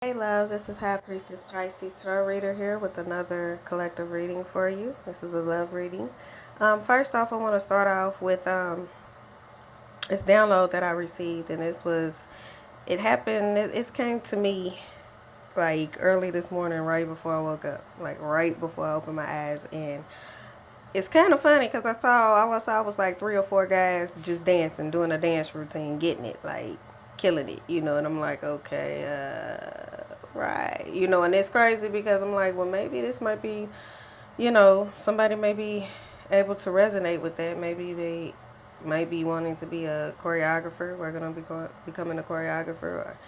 Hey loves, this is High Priestess Pisces Tarot Reader here with another collective reading for you. This is a love reading. First off, I want to start off with this download that I received, and it happened, it came to me like early this morning, right before I woke up, like right before I opened my eyes. And it's kind of funny because all I saw was like three or four guys just dancing, doing a dance routine, getting it, like killing it, and I'm like, okay, right, and it's crazy because I'm like, well, maybe this might be, somebody may be able to resonate with that. Maybe they might be wanting to be a choreographer. We're going to be becoming a choreographer,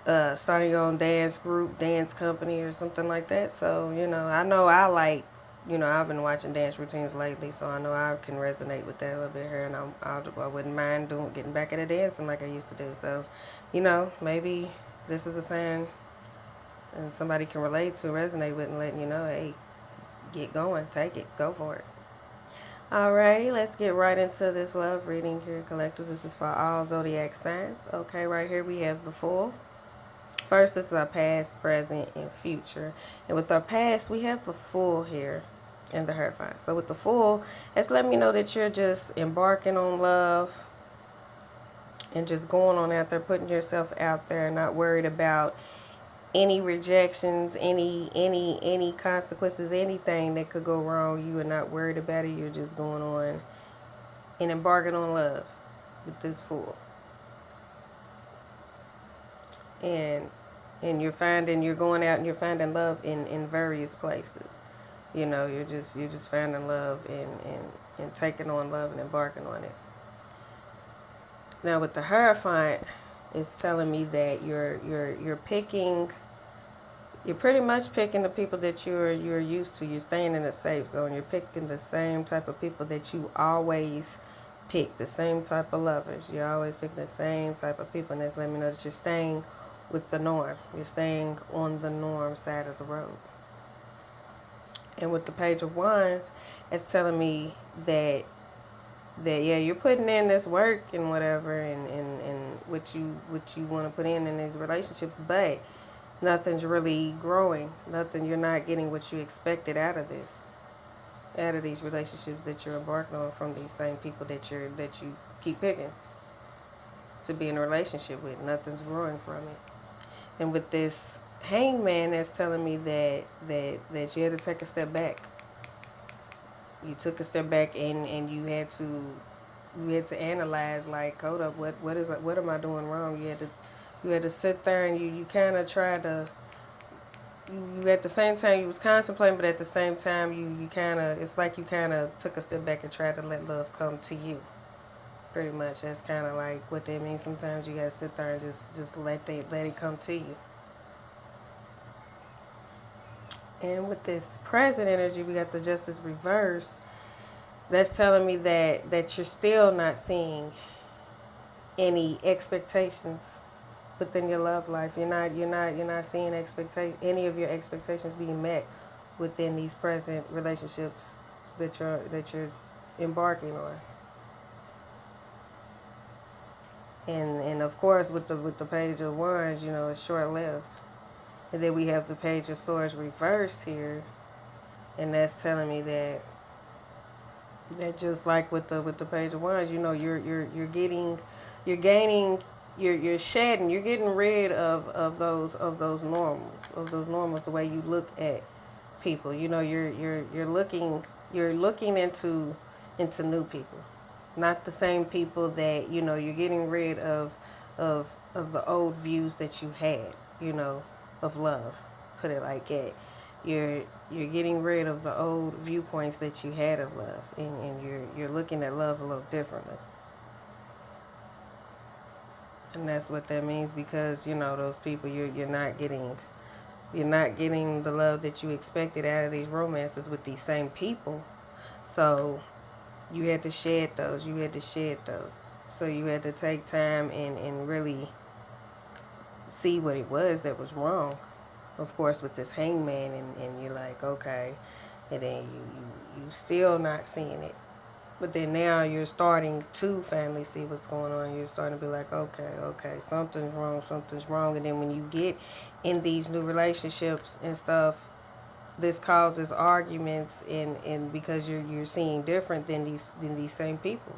or starting your own dance group, dance company, or something like that. So, I know I've been watching dance routines lately, so I know I can resonate with that a little bit here, and I wouldn't mind getting back into dancing like I used to do. So, maybe this is a sign and somebody can relate to, resonate with, and letting you know, hey, get going, take it, go for it. Alrighty, let's get right into this love reading here, collectors. This is for all zodiac signs. Okay, right here we have the Fool. First, this is our past, present, and future. And with our past, we have the Fool here in the Hierophant. So with the Fool, it's letting me know that you're just embarking on love and just going on out there, putting yourself out there, not worried about any rejections, any consequences, anything that could go wrong. You are not worried about it. You're just going on and embarking on love with this Fool. And you're going out and you're finding love in various places. You're just finding love and taking on love and embarking on it. Now with the Hierophant, it's telling me that you're pretty much picking the people that you're used to. You're staying in a safe zone. You're picking the same type of people that you always pick, the same type of lovers. You're always picking the same type of people, and that's letting me know that you're staying with the norm. You're staying on the norm side of the road. And with the Page of Wands, it's telling me that yeah, you're putting in this work and whatever, and what you want to put in these relationships, but nothing's really growing. You're not getting what you expected out of these relationships that you're embarking on from these same people that you keep picking to be in a relationship with. Nothing's growing from it. And with this Hangman, that's telling me that you had to take a step back. You took a step back and you had to analyze, like, hold up, what am I doing wrong? You had to sit there and you kind of tried to, you at the same time you was contemplating, but at the same time you kind of, it's like you kind of took a step back and tried to let love come to you. Pretty much, that's kind of like what that means. Sometimes you gotta sit there and just let it come to you. And with this present energy, we got the Justice reverse. That's telling me that you're still not seeing any expectations within your love life. You're not seeing any of your expectations being met within these present relationships that you're embarking on. And of course, with the Page of Wands, it's short lived. And then we have the Page of Swords reversed here, and that's telling me that just like with the Page of Wands, you're shedding, you're getting rid of those normals, the way you look at people. You're looking into new people, not the same people that you're getting rid of the old views that you had, of love. Put it like that. You're getting rid of the old viewpoints that you had of love, and you're looking at love a little differently. And that's what that means, because those people, you're not getting the love that you expected out of these romances with these same people. So you had to shed those. So you had to take time and really see what it was that was wrong. Of course, with this Hangman, and you're like, okay, and then you still not seeing it. But then now you're starting to finally see what's going on. You're starting to be like, okay, something's wrong. And then when you get in these new relationships and stuff, this causes arguments, and because you're seeing different than these same people.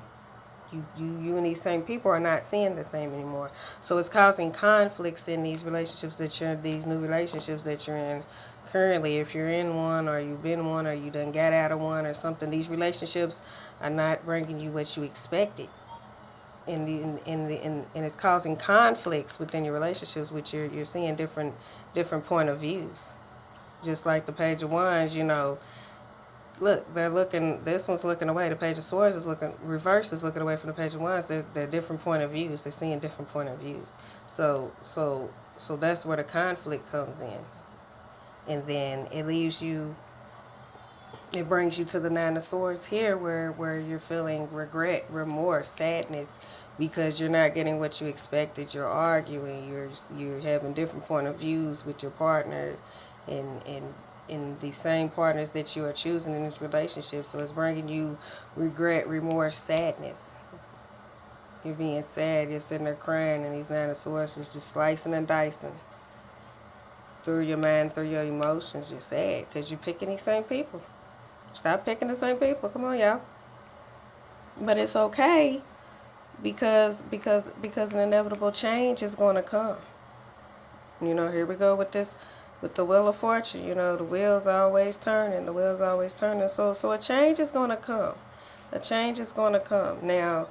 You and these same people are not seeing the same anymore. So it's causing conflicts in these relationships these new relationships that you're in currently. If you're in one, or you've been one, or you done got out of one or something, these relationships are not bringing you what you expected. And it's causing conflicts within your relationships, which you're seeing different point of views. Just like the Page of Wands, look, they're looking. This one's looking away. The Page of Swords is looking reverse. Is looking away from the Page of Wands. They're different point of views. They're seeing different point of views. So that's where the conflict comes in, and then it leaves you. It brings you to the Nine of Swords here, where you're feeling regret, remorse, sadness, because you're not getting what you expected. You're arguing. You're having different point of views with your partner, and the same partners that you are choosing in this relationship. So it's bringing you regret, remorse, sadness. You're being sad. You're sitting there crying, and these Nine of Swords is just slicing and dicing through your mind, through your emotions. You're sad because you're picking these same people. Stop picking the same people. Come on, y'all. But it's okay because an inevitable change is going to come. Here we go with this, with the Wheel of Fortune. The wheels are always turning. The wheels are always turning. So a change is going to come. A change is going to come. Now,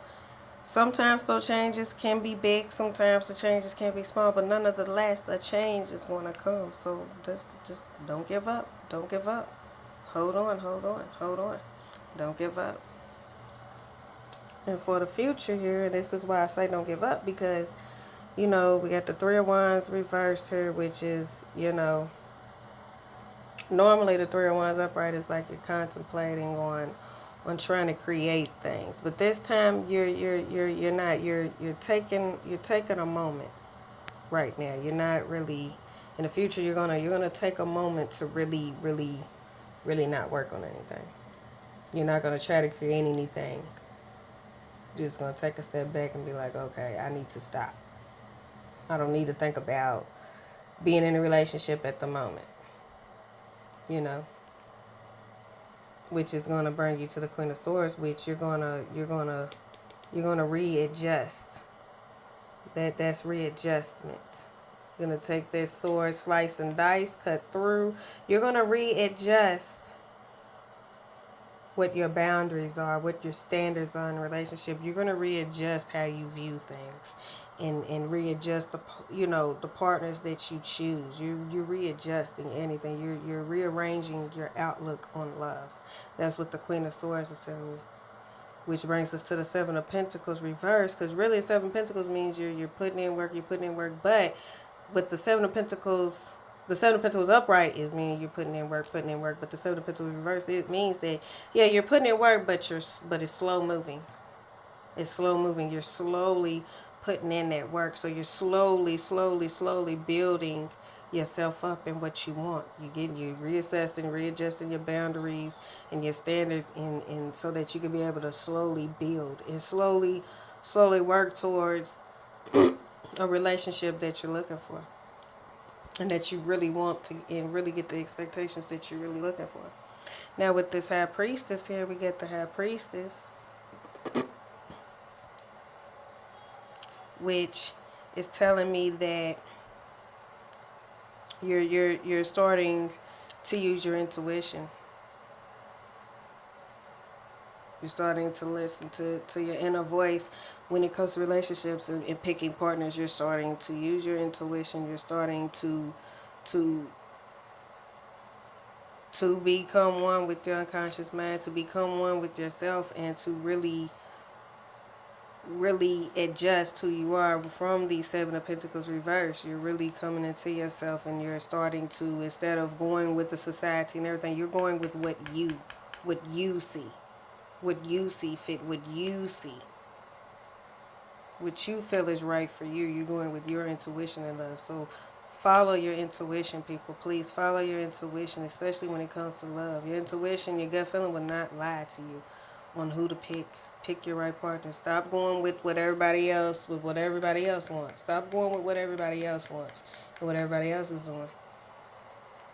sometimes those changes can be big. Sometimes the changes can be small. But nonetheless, a change is going to come. So just don't give up. Don't give up. Hold on. Don't give up. And for the future here, this is why I say don't give up, because we got the Three of Wands reversed here, which is, normally the Three of Wands upright is like you're contemplating on trying to create things. But this time you're not. You're taking a moment right now. You're not really. In the future, you're gonna take a moment to really not work on anything. You're not gonna try to create anything. You're just gonna take a step back and be like, okay, I need to stop. I don't need to think about being in a relationship at the moment, which is gonna bring you to the Queen of Swords, which you're gonna readjust. That's readjustment. You're gonna take this sword, slice and dice, cut through. You're gonna readjust what your boundaries are, what your standards are in a relationship. You're going to readjust how you view things, and readjust the partners that you choose. You're readjusting anything. You're rearranging your outlook on love. That's what the Queen of Swords is telling you. Which brings us to the Seven of Pentacles reversed, because really Seven of Pentacles means you're putting in work, but with the Seven of Pentacles, the Seven of Pentacles upright is meaning you're putting in work, but the Seven of Pentacles reversed, it means that, yeah, you're putting in work, but it's slow moving. It's slow moving. You're slowly putting in that work. So you're slowly building yourself up in what you want. You're reassessing, readjusting your boundaries and your standards, and so that you can be able to slowly build and slowly work towards a relationship that you're looking for, and that you really want to, and really get the expectations that you're really looking for. Now with this High Priestess here, we get the High Priestess, which is telling me that you're starting to use your intuition. You're starting to listen to your inner voice when it comes to relationships and picking partners. You're starting to use your intuition. You're starting to become one with your unconscious mind, to become one with yourself, and to really adjust who you are from these Seven of Pentacles reverse. You're really coming into yourself, and you're starting to, instead of going with the society and everything, you're going with what you see fit, what you see, what you feel is right for you. You're going with your intuition and love. So follow your intuition, people. Please follow your intuition, especially when it comes to love. Your intuition, your gut feeling will not lie to you. on who to pick. Pick your right partner. Stop going with what everybody else wants. Stop going with what everybody else wants and what everybody else is doing.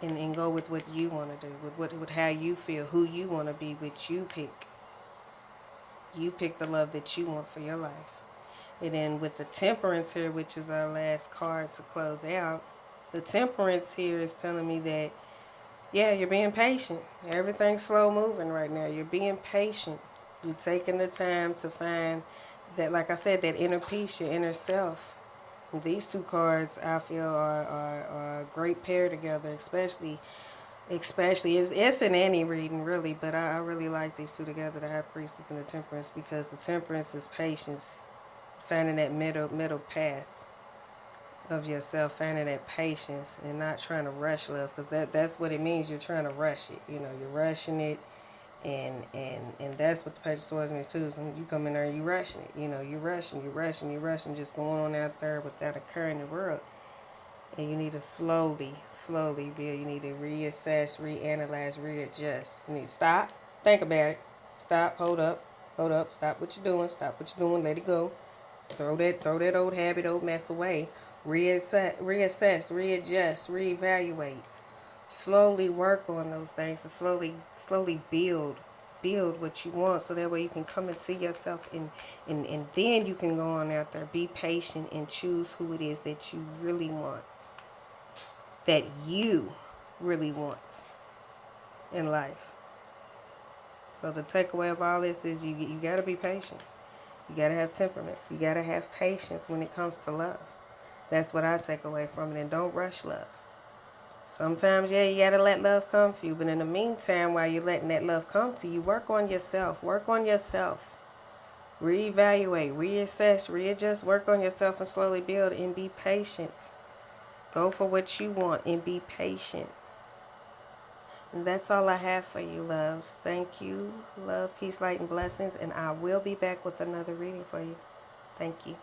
And go with what you want to do, with how you feel, who you want to be with. You pick. You pick the love that you want for your life. And then with the temperance here, which is our last card to close out, the temperance here is telling me that, yeah, you're being patient. Everything's slow moving right now. You're being patient. You're taking the time to find that, like I said, that inner peace, your inner self. These two cards, I feel, are a great pair together, especially it's an any reading, really, but I really like these two together, the High Priestess and the Temperance, because the Temperance is patience, finding that middle path of yourself, finding that patience and not trying to rush love, because that's what it means. You're trying to rush it, you're rushing it, and that's what the Page of Swords means too. So when you come in there, you rushing it, you're rushing, just going on out there without occurring in the world. And you need to slowly build. You need to reassess, reanalyze, readjust. You need to stop, think about it. Stop, hold up, stop what you're doing, let it go. Throw that old habit, old mess away. Reassess, readjust, reevaluate. Slowly work on those things and slowly build what you want, so that way you can come into yourself, and then you can go on out there, be patient, and choose who it is that you really want, that you really want in life. So the takeaway of all this is you got to be patient. You got to have temperaments. You got to have patience when it comes to love. That's what I take away from it. And don't rush love. Sometimes, yeah, you got to let love come to you. But in the meantime, while you're letting that love come to you, work on yourself. Work on yourself. Reevaluate, reassess, readjust. Work on yourself and slowly build, and be patient. Go for what you want and be patient. And that's all I have for you, loves. Thank you. Love, peace, light, and blessings. And I will be back with another reading for you. Thank you.